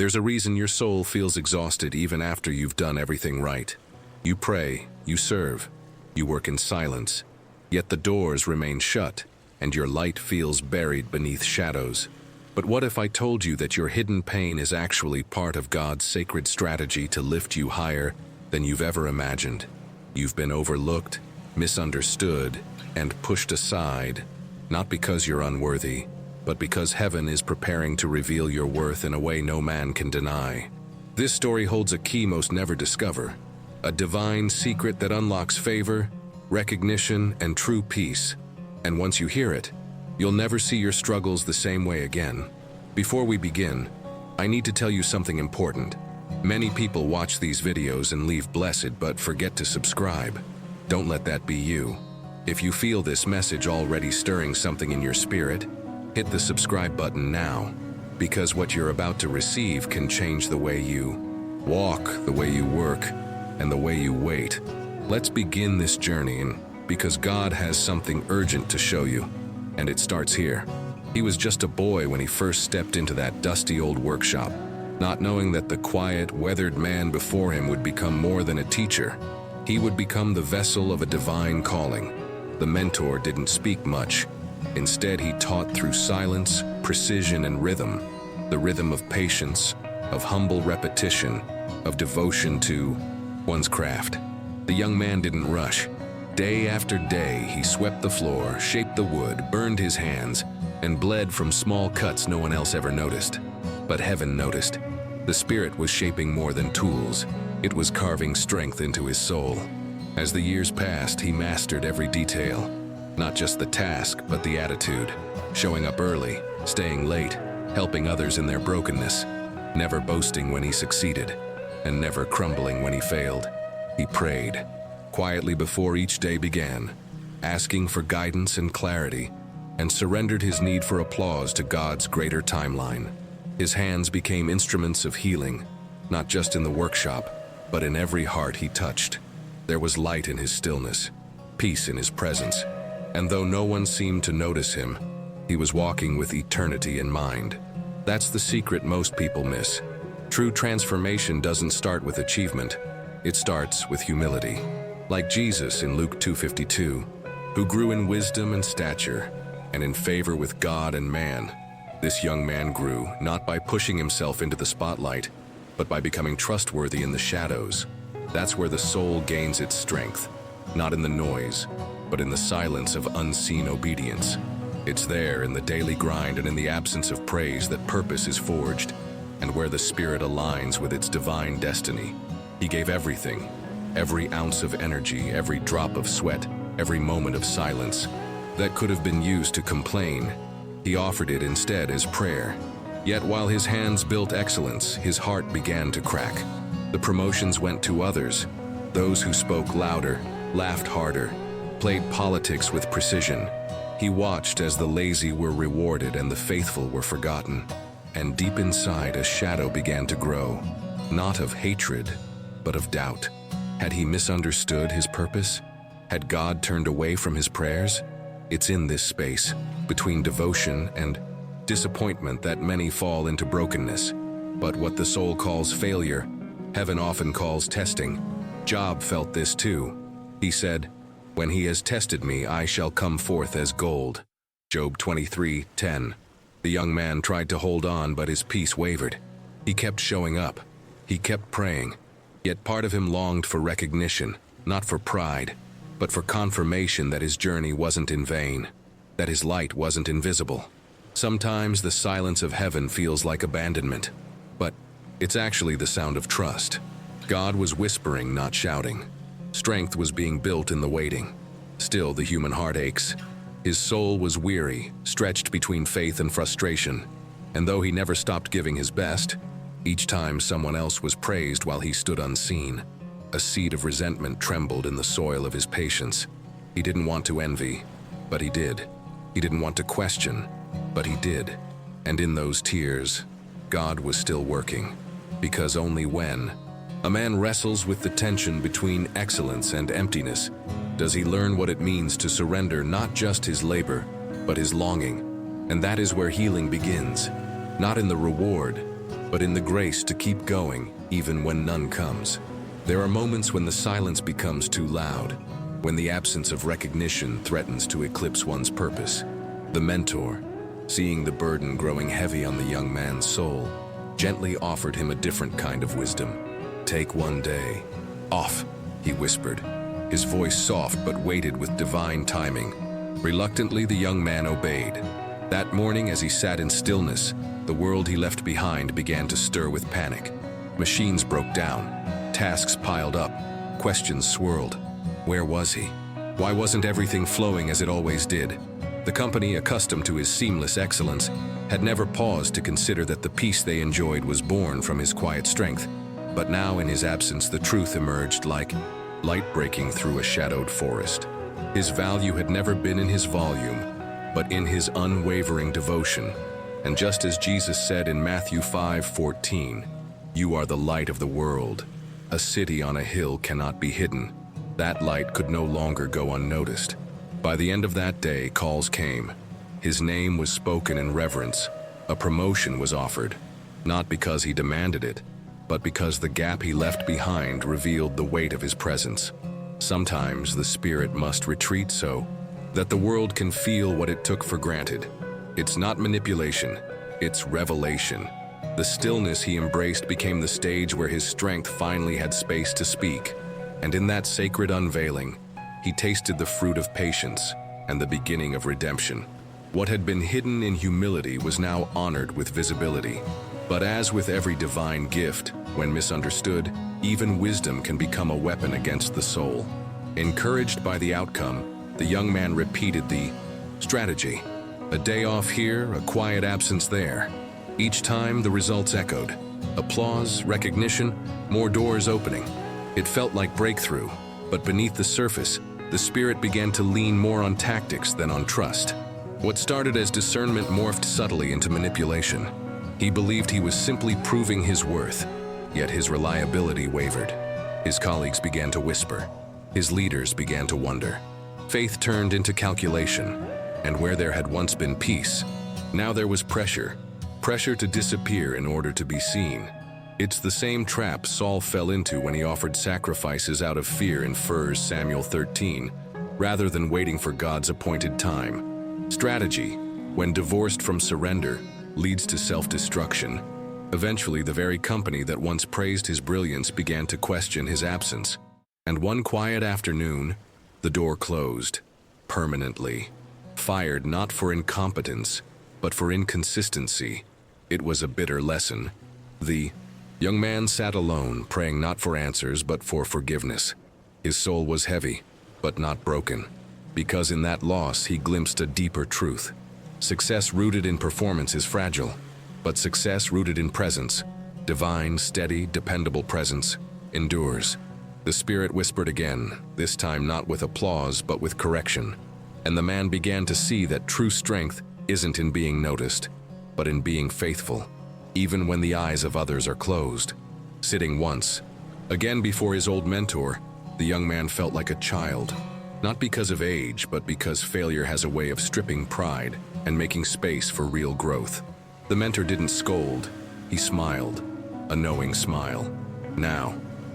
There's a reason your soul feels exhausted even after you've done everything right. You pray, you serve, you work in silence, yet the doors remain shut and your light feels buried beneath shadows. But what if I told you that your hidden pain is actually part of God's sacred strategy to lift you higher than you've ever imagined? You've been overlooked, misunderstood, and pushed aside, not because you're unworthy, but because heaven is preparing to reveal your worth in a way no man can deny. This story holds a key most never discover, a divine secret that unlocks favor, recognition, and true peace. And once you hear it, you'll never see your struggles the same way again. Before we begin, I need to tell you something important. Many people watch these videos and leave blessed but forget to subscribe. Don't let that be you. If you feel this message already stirring something in your spirit, hit the subscribe button now, because what you're about to receive can change the way you walk, the way you work, and the way you wait. Let's begin this journey, and because God has something urgent to show you, and it starts here. He was just a boy when he first stepped into that dusty old workshop, not knowing that the quiet, weathered man before him would become more than a teacher. He would become the vessel of a divine calling. The mentor didn't speak much. Instead, he taught through silence, precision, and rhythm. The rhythm of patience, of humble repetition, of devotion to one's craft. The young man didn't rush. Day after day, he swept the floor, shaped the wood, burned his hands, and bled from small cuts no one else ever noticed. But heaven noticed. The Spirit was shaping more than tools. It was carving strength into his soul. As the years passed, he mastered every detail. Not just the task, but the attitude. Showing up early, staying late, helping others in their brokenness. Never boasting when he succeeded, and never crumbling when he failed. He prayed, quietly before each day began, asking for guidance and clarity, and surrendered his need for applause to God's greater timeline. His hands became instruments of healing, not just in the workshop, but in every heart he touched. There was light in his stillness, peace in his presence, and though no one seemed to notice him, he was walking with eternity in mind. That's the secret most people miss. True transformation doesn't start with achievement, it starts with humility. Like Jesus in Luke 2:52, who grew in wisdom and stature, and in favor with God and man. This young man grew not by pushing himself into the spotlight, but by becoming trustworthy in the shadows. That's where the soul gains its strength, not in the noise, but in the silence of unseen obedience. It's there in the daily grind and in the absence of praise that purpose is forged, and where the Spirit aligns with its divine destiny. He gave everything, every ounce of energy, every drop of sweat, every moment of silence that could have been used to complain. He offered it instead as prayer. Yet while his hands built excellence, his heart began to crack. The promotions went to others, those who spoke louder, laughed harder, played politics with precision. He watched as the lazy were rewarded and the faithful were forgotten. And deep inside, a shadow began to grow, not of hatred, but of doubt. Had he misunderstood his purpose? Had God turned away from his prayers? It's in this space, between devotion and disappointment, that many fall into brokenness. But what the soul calls failure, heaven often calls testing. Job felt this too. He said, "When he has tested me, I shall come forth as gold." Job 23:10. The young man tried to hold on, but his peace wavered. He kept showing up. He kept praying. Yet part of him longed for recognition, not for pride, but for confirmation that his journey wasn't in vain, that his light wasn't invisible. Sometimes the silence of heaven feels like abandonment, but it's actually the sound of trust. God was whispering, not shouting. Strength was being built in the waiting. Still, the human heart aches. His soul was weary, stretched between faith and frustration. And though he never stopped giving his best, each time someone else was praised while he stood unseen, a seed of resentment trembled in the soil of his patience. He didn't want to envy, but he did. He didn't want to question, but he did. And in those tears, God was still working. Because only when a man wrestles with the tension between excellence and emptiness does he learn what it means to surrender not just his labor, but his longing. And that is where healing begins, not in the reward, but in the grace to keep going even when none comes. There are moments when the silence becomes too loud, when the absence of recognition threatens to eclipse one's purpose. The mentor, seeing the burden growing heavy on the young man's soul, gently offered him a different kind of wisdom. "Take one day off," he whispered, his voice soft but weighted with divine timing. Reluctantly, the young man obeyed. That morning, as he sat in stillness, the world he left behind began to stir with panic. Machines broke down, tasks piled up, questions swirled. Where was he? Why wasn't everything flowing as it always did? The company, accustomed to his seamless excellence, had never paused to consider that the peace they enjoyed was born from his quiet strength. But now, in his absence, the truth emerged like light breaking through a shadowed forest. His value had never been in his volume, but in his unwavering devotion. And just as Jesus said in Matthew 5:14, "You are the light of the world. A city on a hill cannot be hidden." That light could no longer go unnoticed. By the end of that day, calls came. His name was spoken in reverence. A promotion was offered, not because he demanded it, but because the gap he left behind revealed the weight of his presence. Sometimes the spirit must retreat so that the world can feel what it took for granted. It's not manipulation, it's revelation. The stillness he embraced became the stage where his strength finally had space to speak. And in that sacred unveiling, he tasted the fruit of patience and the beginning of redemption. What had been hidden in humility was now honored with visibility. But as with every divine gift, when misunderstood, even wisdom can become a weapon against the soul. Encouraged by the outcome, the young man repeated the strategy. A day off here, a quiet absence there. Each time the results echoed. Applause, recognition, more doors opening. It felt like breakthrough, but beneath the surface, the spirit began to lean more on tactics than on trust. What started as discernment morphed subtly into manipulation. He believed he was simply proving his worth, yet his reliability wavered. His colleagues began to whisper. His leaders began to wonder. Faith turned into calculation, and where there had once been peace, now there was pressure. Pressure to disappear in order to be seen. It's the same trap Saul fell into when he offered sacrifices out of fear in 1 Samuel 13, rather than waiting for God's appointed time. Strategy, when divorced from surrender, leads to self-destruction. Eventually, the very company that once praised his brilliance began to question his absence. And one quiet afternoon, the door closed, permanently. Fired not for incompetence, but for inconsistency. It was a bitter lesson. The young man sat alone, praying not for answers, but for forgiveness. His soul was heavy, but not broken, because in that loss he glimpsed a deeper truth. Success rooted in performance is fragile, but success rooted in presence, divine, steady, dependable presence, endures. The spirit whispered again, this time not with applause, but with correction. And the man began to see that true strength isn't in being noticed, but in being faithful, even when the eyes of others are closed. Sitting once, again before his old mentor, the young man felt like a child, not because of age, but because failure has a way of stripping pride and making space for real growth. The mentor didn't scold, he smiled, a knowing smile. "Now,"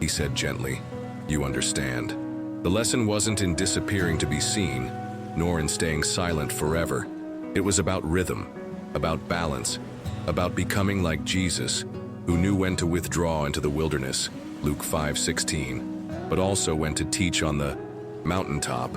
he said gently, "you understand." The lesson wasn't in disappearing to be seen, nor in staying silent forever. It was about rhythm, about balance, about becoming like Jesus, who knew when to withdraw into the wilderness, Luke 5:16, but also when to teach on the mountaintop.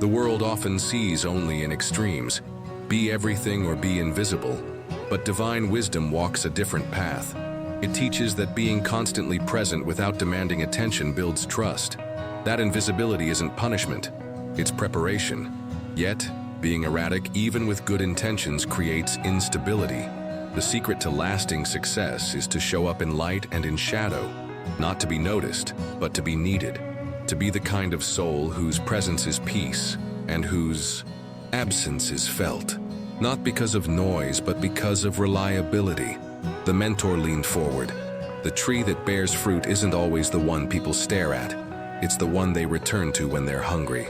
The world often sees only in extremes, be everything or be invisible, but divine wisdom walks a different path. It teaches that being constantly present without demanding attention builds trust. That invisibility isn't punishment, it's preparation. Yet, being erratic even with good intentions creates instability. The secret to lasting success is to show up in light and in shadow, not to be noticed, but to be needed. To be the kind of soul whose presence is peace and whose absence is felt. Not because of noise, but because of reliability. The mentor leaned forward. The tree that bears fruit isn't always the one people stare at. It's the one they return to when they're hungry.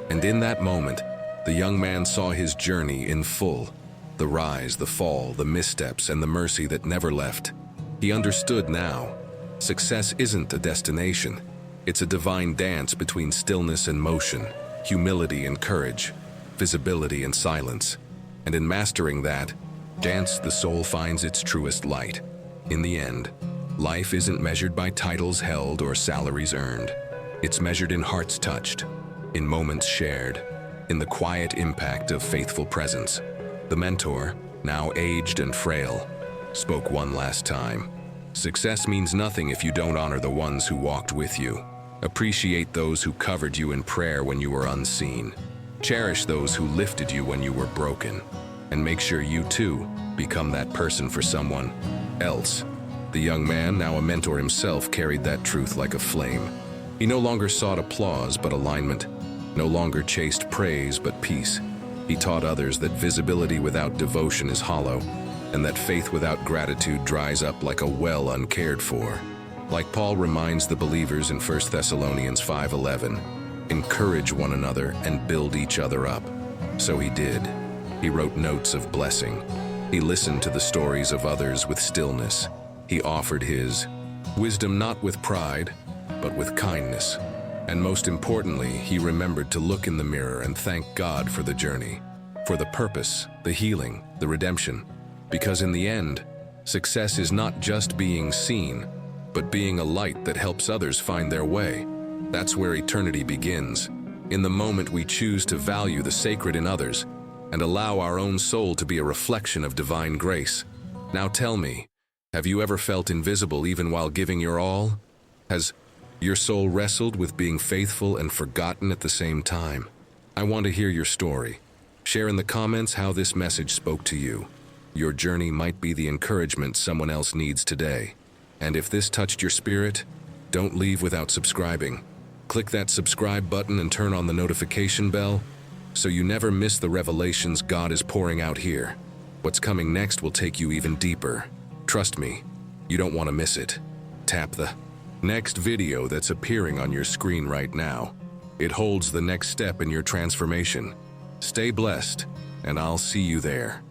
And in that moment, the young man saw his journey in full. The rise, the fall, the missteps, and the mercy that never left. He understood now. Success isn't a destination. It's a divine dance between stillness and motion, humility and courage, visibility and silence. And in mastering that dance, the soul finds its truest light. In the end, life isn't measured by titles held or salaries earned. It's measured in hearts touched, in moments shared, in the quiet impact of faithful presence. The mentor, now aged and frail, spoke one last time. Success means nothing if you don't honor the ones who walked with you. Appreciate those who covered you in prayer when you were unseen. Cherish those who lifted you when you were broken. And make sure you too become that person for someone else. The young man, now a mentor himself, carried that truth like a flame. He no longer sought applause but alignment, no longer chased praise but peace. He taught others that visibility without devotion is hollow, and that faith without gratitude dries up like a well uncared for. Like Paul reminds the believers in 1 Thessalonians 5:11, encourage one another and build each other up. So he did. He wrote notes of blessing. He listened to the stories of others with stillness. He offered his wisdom not with pride, but with kindness. And most importantly, he remembered to look in the mirror and thank God for the journey, for the purpose, the healing, the redemption. Because in the end, success is not just being seen, but being a light that helps others find their way. That's where eternity begins, in the moment we choose to value the sacred in others and allow our own soul to be a reflection of divine grace. Now tell me, have you ever felt invisible even while giving your all? Has your soul wrestled with being faithful and forgotten at the same time? I want to hear your story. Share in the comments how this message spoke to you. Your journey might be the encouragement someone else needs today. And if this touched your spirit, don't leave without subscribing. Click that subscribe button and turn on the notification bell so you never miss the revelations God is pouring out here. What's coming next will take you even deeper. Trust me, you don't want to miss it. Tap the next video that's appearing on your screen right now. It holds the next step in your transformation. Stay blessed, and I'll see you there.